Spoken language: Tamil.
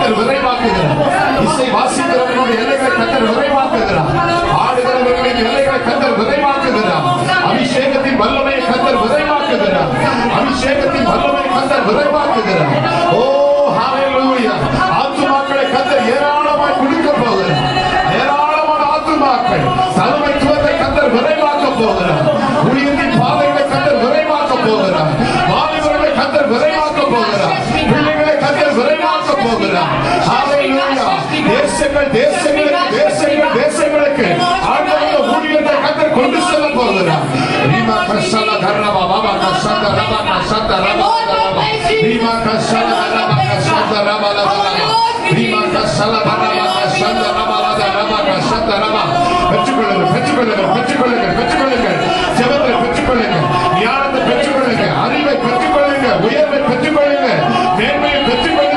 கர்த்தர் விரைவாக்குகிறார். இசை வாசிக்கிறவர்களுடைய எல்லைகளை கர்த்தர் விரைவாக்குகிறார். ஆடுகிறவர்களின் எல்லைகளை கர்த்தர் விரைவாக்குகிறார். அபிஷேகத்தின் வல்லமையை கர்த்தர் விரைவாக்குகிறார். அபிஷேகத்தின் வல்லமையை கர்த்தர் விரைவாக்குகிறார். ஓ ஹalleluya. ஆத்துமாக்களை கர்த்தர் ஏராளமாய் கொடுக்க போகிறார். ஏராளமான ஆத்துமாக்கள் தலைமைத்துவத்தை கர்த்தர் விரைவாக்க போகிறார். ஊழியத்தின் பாதைகளை கர்த்தர் விரைவாக்க போகிறார். வாலிபர்களை கர்த்தர் விரைவாக்க போகிறார். பிள்ளைகளை கர்த்தர் விரைவாக்க போகிறார். ஹalleluya. தேசங்களுக்கு ஆண்டவர் ஊழியத்தை கர்த்தர் கொண்டு செல்ல போகிறார். ரீமா கஷல தரபா பாபா கஷத ரபா கஷத ரபா ரபா ரீமா கஷல ரபா கஷத ரபா ரபா ரீமா கஷல ரபா கஷத ரபா ரபா கஷத ரபா. பெற்றுக்கொள்ளுங்கள் ஜெபத்தை பெற்றுக்கொள்ளுங்கள், ஞானத்தை பெற்றுக்கொள்ளுங்கள், அறிவை பெற்றுக்கொள்ளுங்கள், உயர்வை பெற்றுக்கொள்ளுங்கள், மேன்மையை பெற்றுக்கொள்ளுங்கள்.